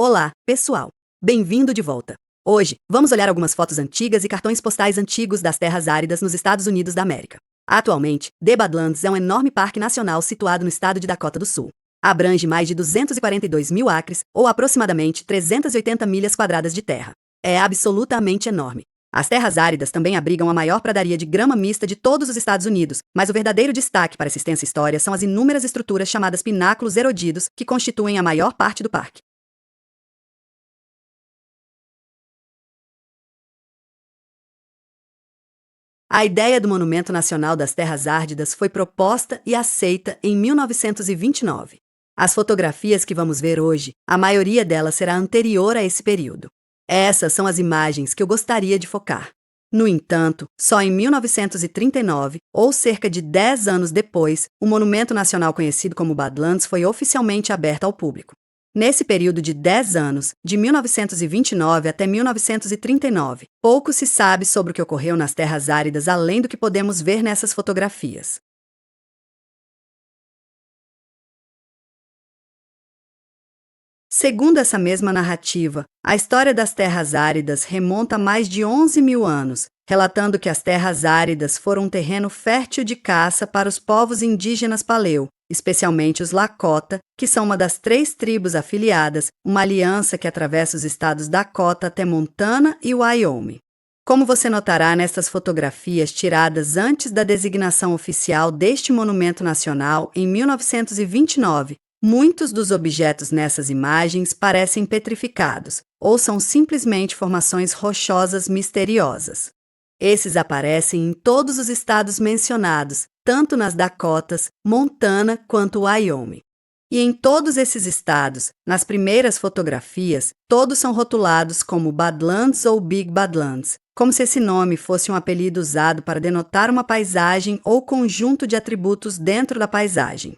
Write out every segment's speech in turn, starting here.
Olá, pessoal! Bem-vindo de volta! Hoje, vamos olhar algumas fotos antigas e cartões postais antigos das terras áridas nos Estados Unidos da América. Atualmente, The Badlands é um enorme parque nacional situado no estado de Dakota do Sul. Abrange mais de 242 mil acres, ou aproximadamente 380 milhas quadradas de terra. É absolutamente enorme. As terras áridas também abrigam a maior pradaria de grama mista de todos os Estados Unidos, mas o verdadeiro destaque para essa extensa história são as inúmeras estruturas chamadas pináculos erodidos que constituem a maior parte do parque. A ideia do Monumento Nacional das Terras Áridas foi proposta e aceita em 1929. As fotografias que vamos ver hoje, a maioria delas será anterior a esse período. Essas são as imagens que eu gostaria de focar. No entanto, só em 1939, ou cerca de 10 anos depois, o Monumento Nacional conhecido como Badlands foi oficialmente aberto ao público. Nesse período de 10 anos, de 1929 até 1939, pouco se sabe sobre o que ocorreu nas terras áridas além do que podemos ver nessas fotografias. Segundo essa mesma narrativa, a história das terras áridas remonta a mais de 11 mil anos, relatando que as terras áridas foram um terreno fértil de caça para os povos indígenas paleu, especialmente os Lakota, que são uma das 3 tribos afiliadas, uma aliança que atravessa os estados Dakota até Montana e Wyoming. Como você notará nestas fotografias tiradas antes da designação oficial deste monumento nacional em 1929, muitos dos objetos nessas imagens parecem petrificados ou são simplesmente formações rochosas misteriosas. Esses aparecem em todos os estados mencionados, tanto nas Dakotas, Montana quanto Wyoming. E em todos esses estados, nas primeiras fotografias, todos são rotulados como Badlands ou Big Badlands, como se esse nome fosse um apelido usado para denotar uma paisagem ou conjunto de atributos dentro da paisagem.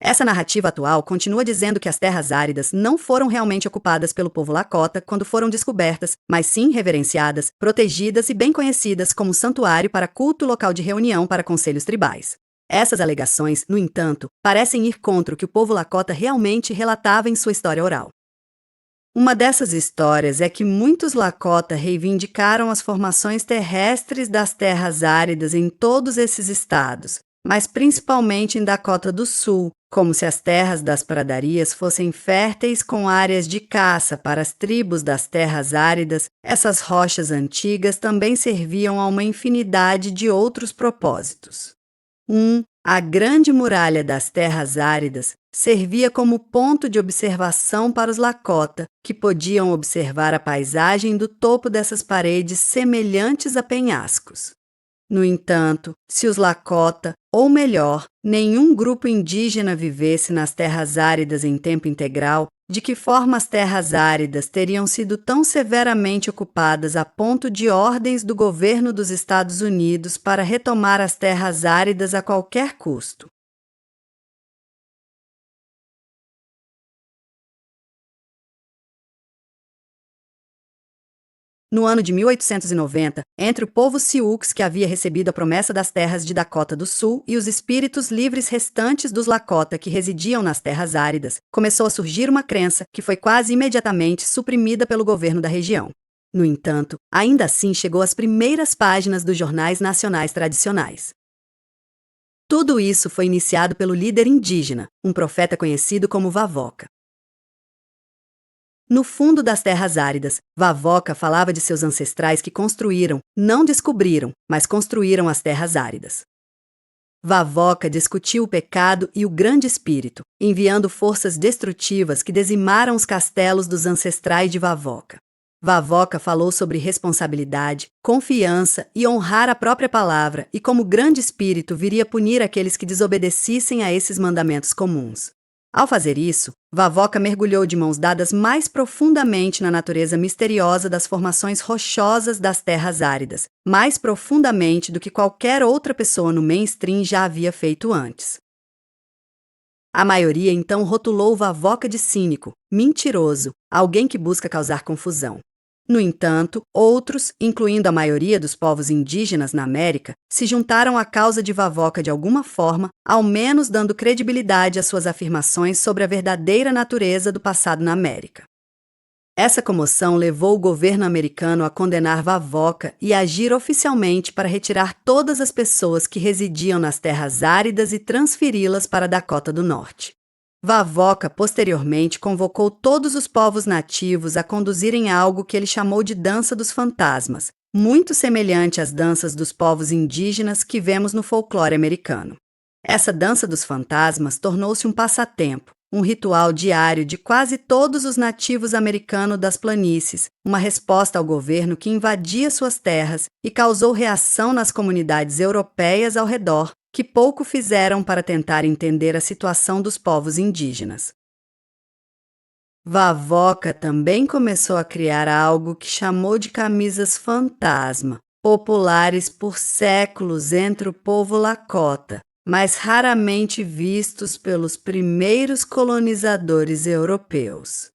Essa narrativa atual continua dizendo que as terras áridas não foram realmente ocupadas pelo povo Lakota quando foram descobertas, mas sim reverenciadas, protegidas e bem conhecidas como santuário para culto local de reunião para conselhos tribais. Essas alegações, no entanto, parecem ir contra o que o povo Lakota realmente relatava em sua história oral. Uma dessas histórias é que muitos Lakota reivindicaram as formações terrestres das terras áridas em todos esses estados, mas principalmente em Dakota do Sul, como se as terras das pradarias fossem férteis com áreas de caça para as tribos das terras áridas. Essas rochas antigas também serviam a uma infinidade de outros propósitos. A Grande Muralha das Terras Áridas servia como ponto de observação para os Lakota, que podiam observar a paisagem do topo dessas paredes semelhantes a penhascos. No entanto, se os Lakota, ou melhor, nenhum grupo indígena vivesse nas terras áridas em tempo integral, de que forma as terras áridas teriam sido tão severamente ocupadas a ponto de ordens do governo dos Estados Unidos para retomar as terras áridas a qualquer custo? No ano de 1890, entre o povo Sioux que havia recebido a promessa das terras de Dakota do Sul e os espíritos livres restantes dos Lakota que residiam nas terras áridas, começou a surgir uma crença que foi quase imediatamente suprimida pelo governo da região. No entanto, ainda assim chegou às primeiras páginas dos jornais nacionais tradicionais. Tudo isso foi iniciado pelo líder indígena, um profeta conhecido como Vavoca. No fundo das terras áridas, Vavoca falava de seus ancestrais que construíram, não descobriram, mas construíram as terras áridas. Vavoca discutiu o pecado e o grande espírito, enviando forças destrutivas que dizimaram os castelos dos ancestrais de Vavoca. Vavoca falou sobre responsabilidade, confiança e honrar a própria palavra e como o grande espírito viria punir aqueles que desobedecessem a esses mandamentos comuns. Ao fazer isso, Vavoca mergulhou de mãos dadas mais profundamente na natureza misteriosa das formações rochosas das terras áridas, mais profundamente do que qualquer outra pessoa no mainstream já havia feito antes. A maioria então rotulou Vavoca de cínico, mentiroso, alguém que busca causar confusão. No entanto, outros, incluindo a maioria dos povos indígenas na América, se juntaram à causa de Vavoca de alguma forma, ao menos dando credibilidade às suas afirmações sobre a verdadeira natureza do passado na América. Essa comoção levou o governo americano a condenar Vavoca e agir oficialmente para retirar todas as pessoas que residiam nas terras áridas e transferi-las para a Dakota do Norte. Vavoca, posteriormente, convocou todos os povos nativos a conduzirem algo que ele chamou de Dança dos Fantasmas, muito semelhante às danças dos povos indígenas que vemos no folclore americano. Essa Dança dos Fantasmas tornou-se um passatempo, um ritual diário de quase todos os nativos americanos das planícies, uma resposta ao governo que invadia suas terras e causou reação nas comunidades europeias ao redor, que pouco fizeram para tentar entender a situação dos povos indígenas. Vavoca também começou a criar algo que chamou de camisas fantasma, populares por séculos entre o povo Lakota, mas raramente vistos pelos primeiros colonizadores europeus.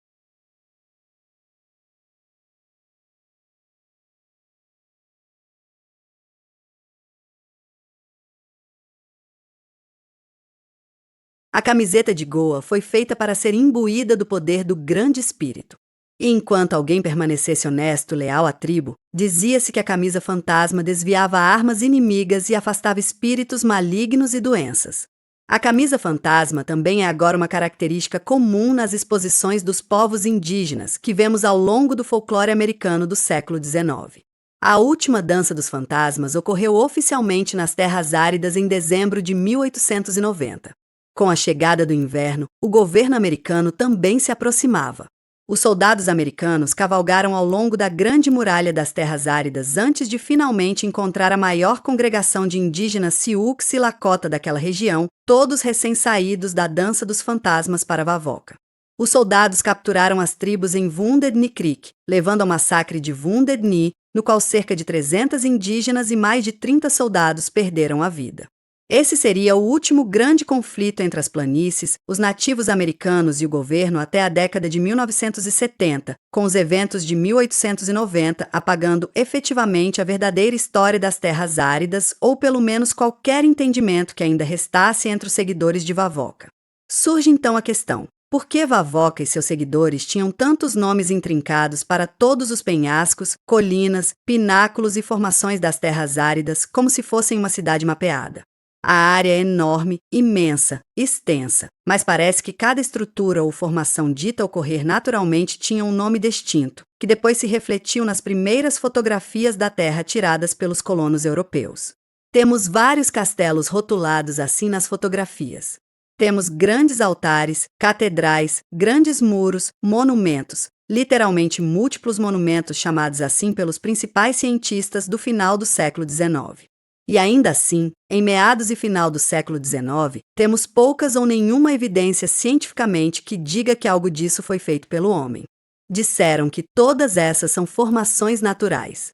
A camiseta de Goa foi feita para ser imbuída do poder do Grande Espírito. E enquanto alguém permanecesse honesto e leal à tribo, dizia-se que a camisa fantasma desviava armas inimigas e afastava espíritos malignos e doenças. A camisa fantasma também é agora uma característica comum nas exposições dos povos indígenas que vemos ao longo do folclore americano do século XIX. A última Dança dos Fantasmas ocorreu oficialmente nas terras áridas em dezembro de 1890. Com a chegada do inverno, o governo americano também se aproximava. Os soldados americanos cavalgaram ao longo da Grande Muralha das Terras Áridas antes de finalmente encontrar a maior congregação de indígenas Sioux e Lakota daquela região, todos recém-saídos da Dança dos Fantasmas para Vavoca. Os soldados capturaram as tribos em Wounded Knee Creek, levando ao massacre de Wounded Knee, no qual cerca de 300 indígenas e mais de 30 soldados perderam a vida. Esse seria o último grande conflito entre as planícies, os nativos americanos e o governo até a década de 1970, com os eventos de 1890 apagando efetivamente a verdadeira história das terras áridas ou pelo menos qualquer entendimento que ainda restasse entre os seguidores de Vavoca. Surge então a questão: por que Vavoca e seus seguidores tinham tantos nomes intrincados para todos os penhascos, colinas, pináculos e formações das terras áridas como se fossem uma cidade mapeada? A área é enorme, imensa, extensa, mas parece que cada estrutura ou formação dita ocorrer naturalmente tinha um nome distinto, que depois se refletiu nas primeiras fotografias da Terra tiradas pelos colonos europeus. Temos vários castelos rotulados assim nas fotografias. Temos grandes altares, catedrais, grandes muros, monumentos, literalmente múltiplos monumentos chamados assim pelos principais cientistas do final do século XIX. E ainda assim, em meados e final do século XIX, temos poucas ou nenhuma evidência cientificamente que diga que algo disso foi feito pelo homem. Disseram que todas essas são formações naturais.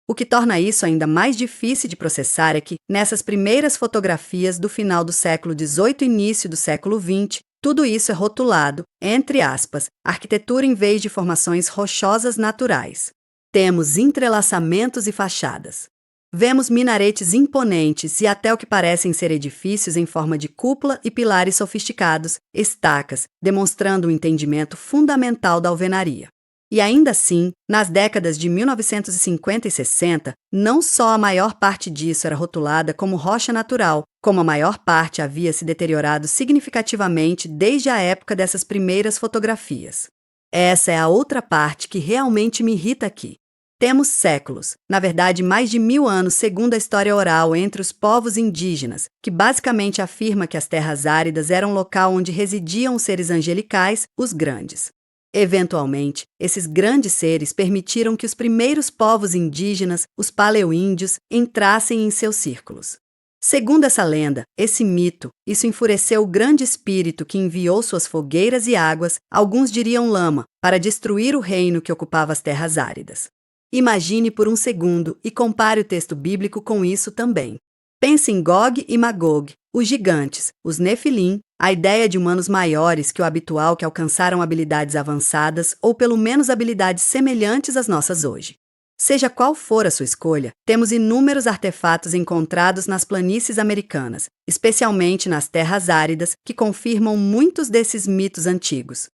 O que torna isso ainda mais difícil de processar é que, nessas primeiras fotografias do final do século XVIII e início do século XX, tudo isso é rotulado, entre aspas, arquitetura em vez de formações rochosas naturais. Temos entrelaçamentos e fachadas. Vemos minaretes imponentes e até o que parecem ser edifícios em forma de cúpula e pilares sofisticados, estacas, demonstrando um entendimento fundamental da alvenaria. E ainda assim, nas décadas de 1950 e 60, não só a maior parte disso era rotulada como rocha natural, como a maior parte havia se deteriorado significativamente desde a época dessas primeiras fotografias. Essa é a outra parte que realmente me irrita aqui. Temos séculos, na verdade mais de 1000 anos segundo a história oral entre os povos indígenas, que basicamente afirma que as terras áridas eram local onde residiam os seres angelicais, os grandes. Eventualmente, esses grandes seres permitiram que os primeiros povos indígenas, os paleoíndios, entrassem em seus círculos. Segundo essa lenda, esse mito, isso enfureceu o grande espírito que enviou suas fogueiras e águas, alguns diriam lama, para destruir o reino que ocupava as terras áridas. Imagine por um segundo e compare o texto bíblico com isso também. Pense em Gog e Magog, os gigantes, os Nefilim, a ideia de humanos maiores que o habitual que alcançaram habilidades avançadas ou pelo menos habilidades semelhantes às nossas hoje. Seja qual for a sua escolha, temos inúmeros artefatos encontrados nas planícies americanas, especialmente nas terras áridas, que confirmam muitos desses mitos antigos.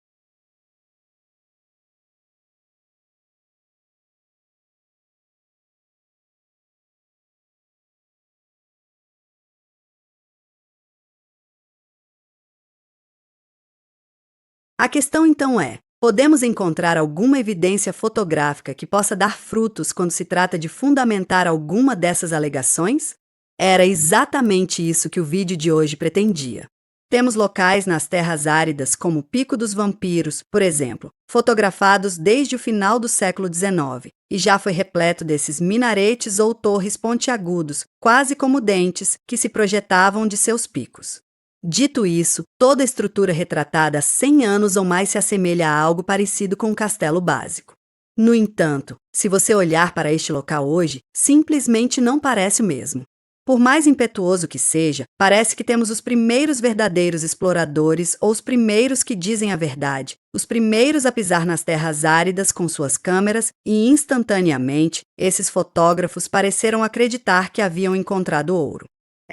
A questão então é: podemos encontrar alguma evidência fotográfica que possa dar frutos quando se trata de fundamentar alguma dessas alegações? Era exatamente isso que o vídeo de hoje pretendia. Temos locais nas terras áridas, como o Pico dos Vampiros, por exemplo, fotografados desde o final do século XIX, e já foi repleto desses minaretes ou torres pontiagudos, quase como dentes, que se projetavam de seus picos. Dito isso, toda a estrutura retratada há 100 anos ou mais se assemelha a algo parecido com um castelo básico. No entanto, se você olhar para este local hoje, simplesmente não parece o mesmo. Por mais impetuoso que seja, parece que temos os primeiros verdadeiros exploradores ou os primeiros que dizem a verdade, os primeiros a pisar nas terras áridas com suas câmeras e, instantaneamente, esses fotógrafos pareceram acreditar que haviam encontrado ouro.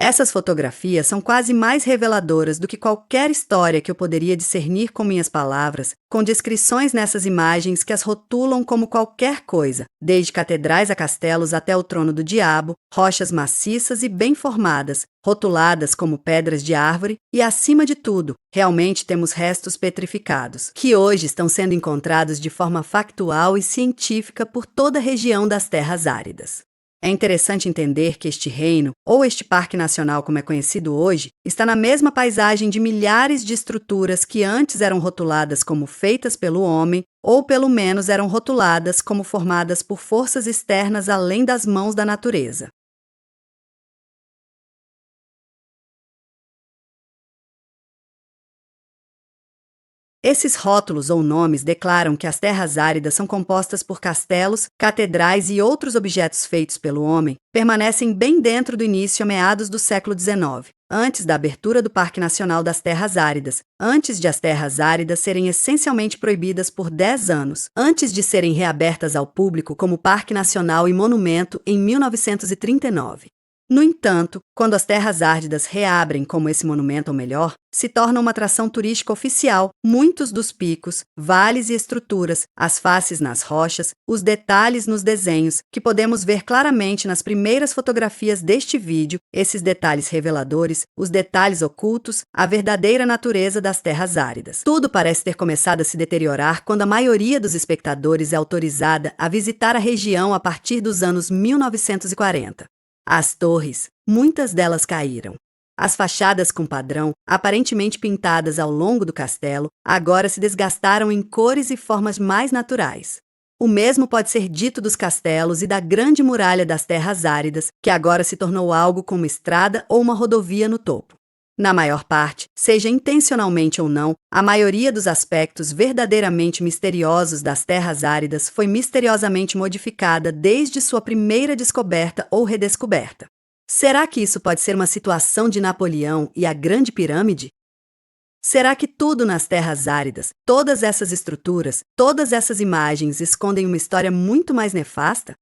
Essas fotografias são quase mais reveladoras do que qualquer história que eu poderia discernir com minhas palavras, com descrições nessas imagens que as rotulam como qualquer coisa, desde catedrais a castelos até o trono do diabo, rochas maciças e bem formadas, rotuladas como pedras de árvore e, acima de tudo, realmente temos restos petrificados, que hoje estão sendo encontrados de forma factual e científica por toda a região das terras áridas. É interessante entender que este reino, ou este parque nacional como é conhecido hoje, está na mesma paisagem de milhares de estruturas que antes eram rotuladas como feitas pelo homem, ou pelo menos eram rotuladas como formadas por forças externas além das mãos da natureza. Esses rótulos ou nomes declaram que as terras áridas são compostas por castelos, catedrais e outros objetos feitos pelo homem, permanecem bem dentro do início a meados do século XIX, antes da abertura do Parque Nacional das Terras Áridas, antes de as terras áridas serem essencialmente proibidas por 10 anos, antes de serem reabertas ao público como Parque Nacional e Monumento em 1939. No entanto, quando as terras áridas reabrem como esse monumento ou melhor, se torna uma atração turística oficial, muitos dos picos, vales e estruturas, as faces nas rochas, os detalhes nos desenhos, que podemos ver claramente nas primeiras fotografias deste vídeo, esses detalhes reveladores, os detalhes ocultos, a verdadeira natureza das terras áridas. Tudo parece ter começado a se deteriorar quando a maioria dos espectadores é autorizada a visitar a região a partir dos anos 1940. As torres, muitas delas caíram. As fachadas com padrão, aparentemente pintadas ao longo do castelo, agora se desgastaram em cores e formas mais naturais. O mesmo pode ser dito dos castelos e da grande muralha das terras áridas, que agora se tornou algo como estrada ou uma rodovia no topo. Na maior parte, seja intencionalmente ou não, a maioria dos aspectos verdadeiramente misteriosos das terras áridas foi misteriosamente modificada desde sua primeira descoberta ou redescoberta. Será que isso pode ser uma situação de Napoleão e a Grande Pirâmide? Será que tudo nas terras áridas, todas essas estruturas, todas essas imagens escondem uma história muito mais nefasta?